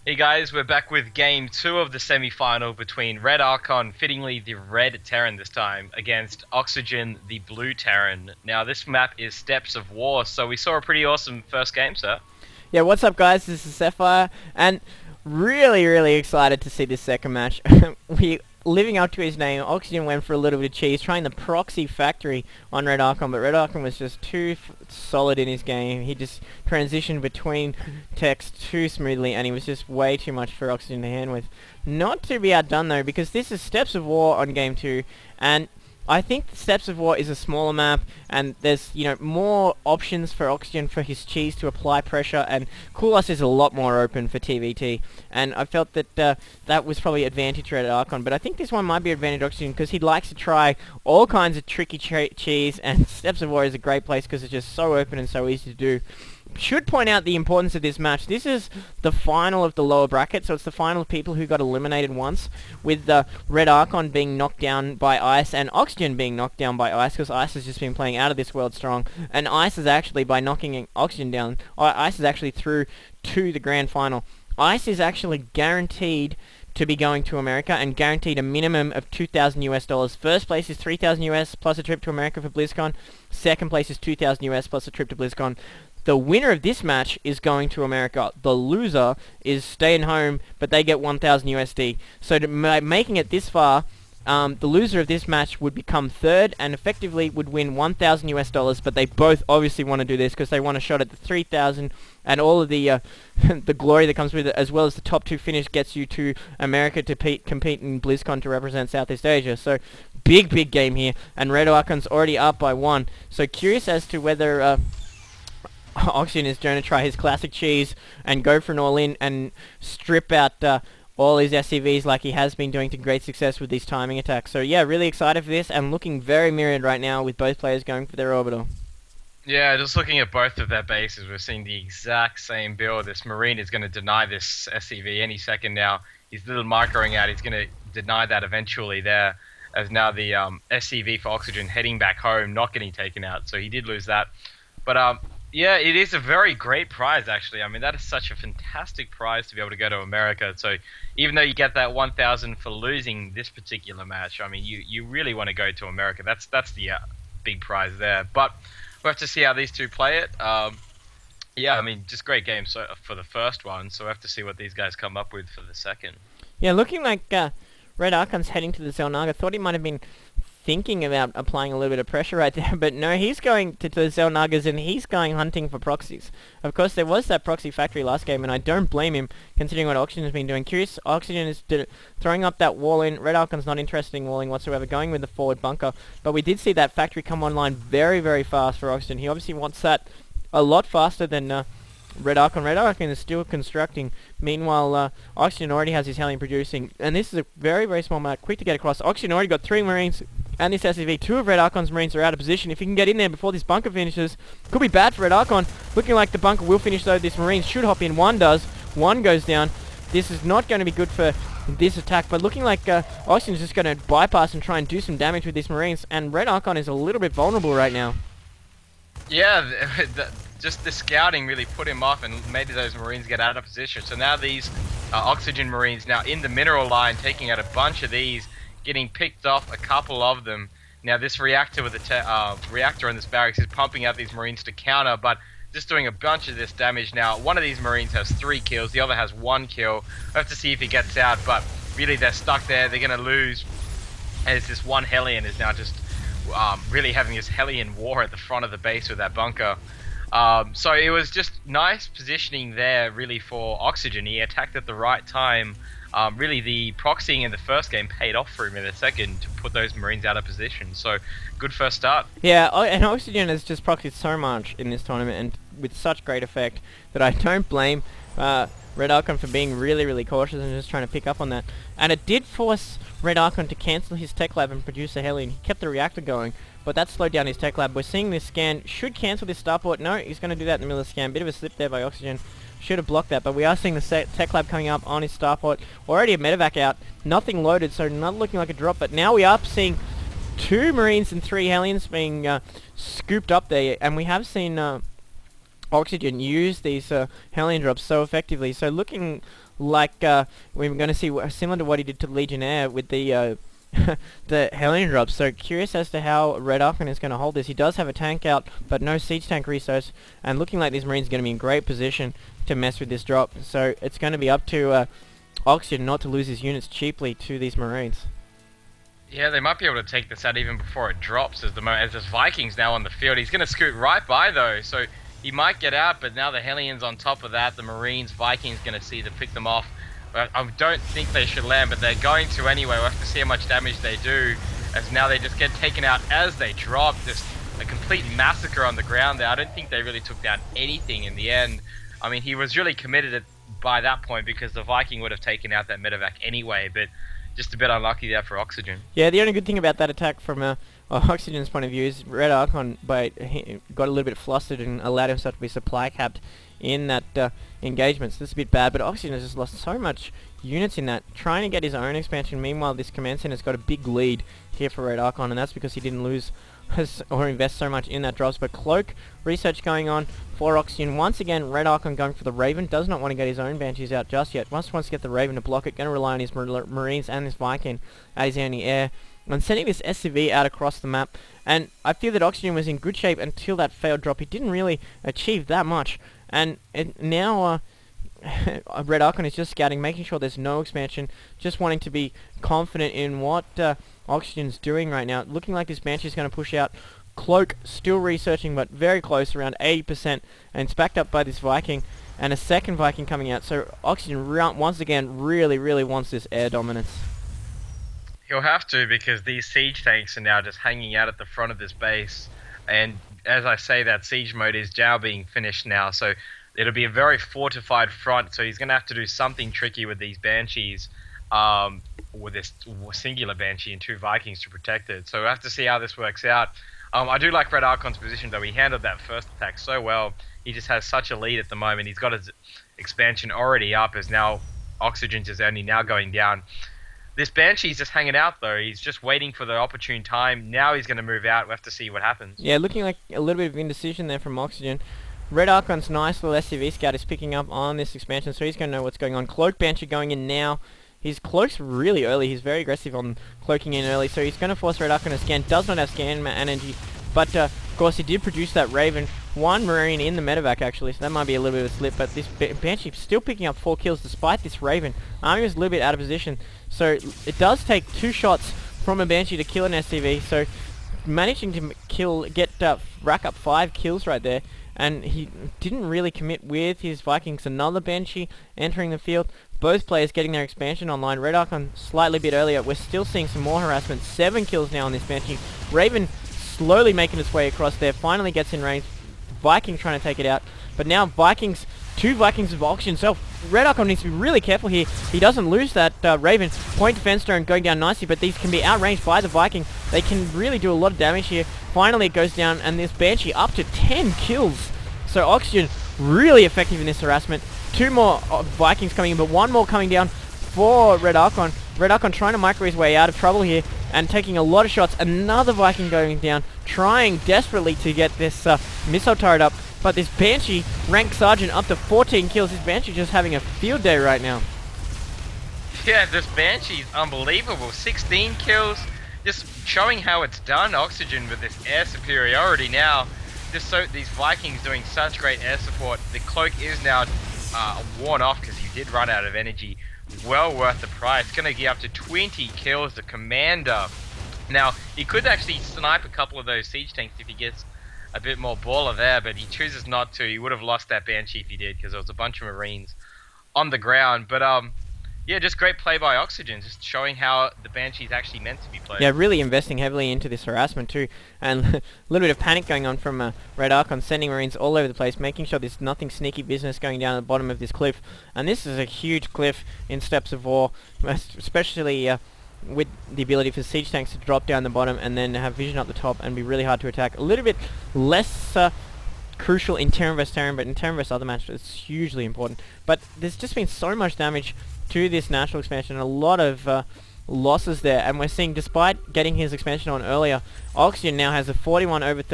Hey guys, we're back with game 2 of the semi-final between RedArchon, fittingly the red Terran this time, against Oxygen, the blue Terran. Now this map is Steps of War, so we saw a pretty awesome first game, sir. Yeah, what's up, guys? This is Sapphire, and really excited to see this second match. we living up to his name. Oxygen went for a little bit of cheese, trying the proxy factory on RedArchon, but RedArchon was just too solid in his game. He just transitioned between techs too smoothly, and he was just way too much for Oxygen to hand with. Not to be outdone though, because this is Steps of War on game 2, and I think the Steps of War is a smaller map, and there's, more options for Oxygen for his cheese to apply pressure, and Koulos is a lot more open for TVT, and I felt that that was probably advantage at Archon, but I think this one might be advantage Oxygen because he likes to try all kinds of tricky cheese, and Steps of War is a great place because it's just so open and so easy to do. Should point out the importance of this match. This is the final of the lower bracket, so it's the final of people who got eliminated once, with RedArchon being knocked down by Ice and Oxygen being knocked down by Ice, because Ice has just been playing out of this world strong, and Ice is actually, by knocking Oxygen down, Ice is actually through to the grand final. Ice is actually guaranteed to be going to America and guaranteed a minimum of 2,000 US dollars. First place is 3,000 US plus a trip to America for Blizzcon. Second place is 2,000 US plus a trip to Blizzcon. The winner of this match is going to America. The loser is staying home, but they get 1,000 USD. So making it this far, the loser of this match would become third and effectively would win 1,000 US dollars. But they both obviously want to do this because they want a shot at the 3,000 and all of the the glory that comes with it, as well as the top 2 finish gets you to America to compete in BlizzCon to represent Southeast Asia. So big game here, and RedArchon's already up by 1. So curious as to whether Oxygen is going to try his classic cheese and go for an all-in and strip out all his SCVs like he has been doing to great success with these timing attacks. So yeah, really excited for this, and looking very mirrored right now with both players going for their orbital. Yeah, just looking at both of their bases, we're seeing the exact same build. This Marine is going to deny this SCV any second now. He's little microing out, he's going to deny that eventually there, as now the SCV for Oxygen heading back home, not getting taken out, so he did lose that. But yeah, it is a very great prize, actually. I mean, that is such a fantastic prize to be able to go to America. So even though you get that 1,000 for losing this particular match, I mean, you really want to go to America. That's the big prize there. But we'll have to see how these two play it. Yeah, I mean, just great game for the first one. So we'll have to see what these guys come up with for the second. Yeah, looking like RedArchon's heading to the Zelnaga. Thought he might have been thinking about applying a little bit of pressure right there, but no, he's going to the Zelnagas and he's going hunting for proxies. Of course, there was that proxy factory last game, and I don't blame him considering what Oxygen has been doing. Curious, Oxygen is throwing up that wall in. RedArchon's not interested in walling whatsoever, going with the forward bunker, but we did see that factory come online very fast for Oxygen. He obviously wants that a lot faster than RedArchon. RedArchon is still constructing. Meanwhile, Oxygen already has his Hellion producing, and this is a very small map, quick to get across. Oxygen already got 3 Marines and this SCV. 2 of RedArchon's Marines are out of position. If he can get in there before this bunker finishes, could be bad for RedArchon. Looking like the bunker will finish though. This Marine should hop in. 1 does. 1 goes down. This is not going to be good for this attack, but looking like Oxygen's just going to bypass and try and do some damage with these Marines, and RedArchon is a little bit vulnerable right now. Yeah, just the scouting really put him off and made those Marines get out of position. So now these Oxygen Marines now in the mineral line, taking out a bunch of these, getting picked off, a couple of them. Now this reactor with the reactor in this barracks is pumping out these Marines to counter, but just doing a bunch of this damage now. One of these Marines has 3 kills, the other has 1 kill. We'll have to see if he gets out, but really they're stuck there, they're going to lose. As this one Hellion is now just really having this Hellion war at the front of the base with that bunker. So it was just nice positioning there really for Oxygen. He attacked at the right time. Really the proxying in the first game paid off for him in the second to put those Marines out of position. So good first start. Yeah, and Oxygen has just proxied so much in this tournament and with such great effect that I don't blame RedArchon for being really cautious and just trying to pick up on that. And it did force RedArchon to cancel his tech lab and produce a Hellion. He kept the reactor going, but that slowed down his tech lab. We're seeing this scan should cancel this starport. No, he's going to do that in the middle of the scan. Bit of a slip there by Oxygen. Should have blocked that, but we are seeing the tech lab coming up on his starport. Already a medevac out, nothing loaded, so not looking like a drop, but now we are seeing 2 Marines and 3 Hellions being scooped up there, and we have seen Oxygen use these Hellion drops so effectively. So looking like we're going to see similar to what he did to Legionnaire with the the Hellion drops. So curious as to how RedArchon is going to hold this. He does have a tank out, but no siege tank resource, and looking like these Marines are going to be in great position to mess with this drop. So it's going to be up to Oxygen not to lose his units cheaply to these Marines. Yeah, they might be able to take this out even before it drops as there's Vikings now on the field. He's going to scoot right by though, so he might get out, but now the Hellions on top of that, the Marines, Vikings going to see to pick them off. I don't think they should land, but they're going to anyway. We'll have to see how much damage they do, as now they just get taken out as they drop. Just a complete massacre on the ground there. I don't think they really took down anything in the end. I mean, he was really committed by that point because the Viking would have taken out that medevac anyway, but just a bit unlucky there for Oxygen. Yeah, the only good thing about that attack from Oxygen's point of view is RedArchon got a little bit flustered and allowed himself to be supply capped in that engagement. So this is a bit bad, but Oxygen has just lost so much units in that, trying to get his own expansion. Meanwhile, this command center has got a big lead here for RedArchon, and that's because he didn't lose or invest so much in that drops. But Cloak research going on for Oxygen. Once again, RedArchon going for the Raven. Does not want to get his own Banshees out just yet. Wants to get the Raven to block it. Going to rely on his Marines and his Viking as he's in the air. And sending this SCV out across the map. And I feel that Oxygen was in good shape until that failed drop. He didn't really achieve that much. And now RedArchon is just scouting, making sure there's no expansion. Just wanting to be confident in what Oxygen's doing right now. Looking like this Banshee is going to push out. Cloak still researching, but very close, around 80%. And it's backed up by this Viking. And a second Viking coming out. So Oxygen once again really wants this air dominance. He'll have to, because these siege tanks are now just hanging out at the front of this base. And as I say, that siege mode is now being finished now. So it'll be a very fortified front. So he's going to have to do something tricky with these Banshees. With this singular Banshee and two Vikings to protect it. So we'll have to see how this works out. I do like RedArchon's position though. He handled that first attack so well. He just has such a lead at the moment. He's got his expansion already up, as now Oxygen's is only now going down. This Banshee's just hanging out though. He's just waiting for the opportune time. Now he's going to move out. We'll have to see what happens. Yeah, looking like a little bit of indecision there from Oxygen. RedArchon's nice little SCV scout is picking up on this expansion, so he's going to know what's going on. Cloak Banshee going in now. His cloak's really early. He's very aggressive on cloaking in early, so he's going to force RedArchon to scan. Does not have scan energy, but of course he did produce that Raven. One Marine in the medevac actually, so that might be a little bit of a slip, but this Banshee still picking up 4 kills despite this Raven. Army was a little bit out of position, so it does take 2 shots from a Banshee to kill an SCV, so managing to rack up 5 kills right there. And he didn't really commit with his Vikings. Another Banshee entering the field. Both players getting their expansion online. RedArchon slightly a bit earlier. We're still seeing some more harassment. 7 kills now on this Banshee. Raven slowly making its way across there. Finally gets in range. Viking trying to take it out. But now Vikings, 2 Vikings of Oxygen. So RedArchon needs to be really careful here. He doesn't lose that Raven. Point defense stone going down nicely, but these can be outranged by the Viking. They can really do a lot of damage here. Finally it goes down, and this Banshee up to 10 kills. So Oxygen really effective in this harassment. 2 more Vikings coming in, but 1 more coming down for RedArchon. RedArchon trying to micro his way out of trouble here and taking a lot of shots. Another Viking going down, trying desperately to get this missile turret up. But this Banshee, rank sergeant, up to 14 kills. This Banshee just having a field day right now. Yeah, this Banshee's unbelievable. 16 kills. Just showing how it's done, Oxygen, with this air superiority now. Just so these Vikings doing such great air support. The cloak is now worn off because he did run out of energy. Well worth the price. Going to get up to 20 kills, the commander. Now, he could actually snipe a couple of those siege tanks if he gets a bit more baller there, but he chooses not to. He would have lost that Banshee if he did, because there was a bunch of Marines on the ground. But yeah, just great play by Oxygen, just showing how the Banshee's actually meant to be played. Yeah, really investing heavily into this harassment too, and a little bit of panic going on from RedArchon, sending Marines all over the place, making sure there's nothing sneaky business going down at the bottom of this cliff. And this is a huge cliff in Steppes of War, especially with the ability for siege tanks to drop down the bottom and then have vision up the top and be really hard to attack. A little bit less crucial in Terran vs Terran, but in Terran vs other matches it's hugely important. But there's just been so much damage to this natural expansion, and a lot of losses there, and we're seeing, despite getting his expansion on earlier, Oxygen now has a 41 over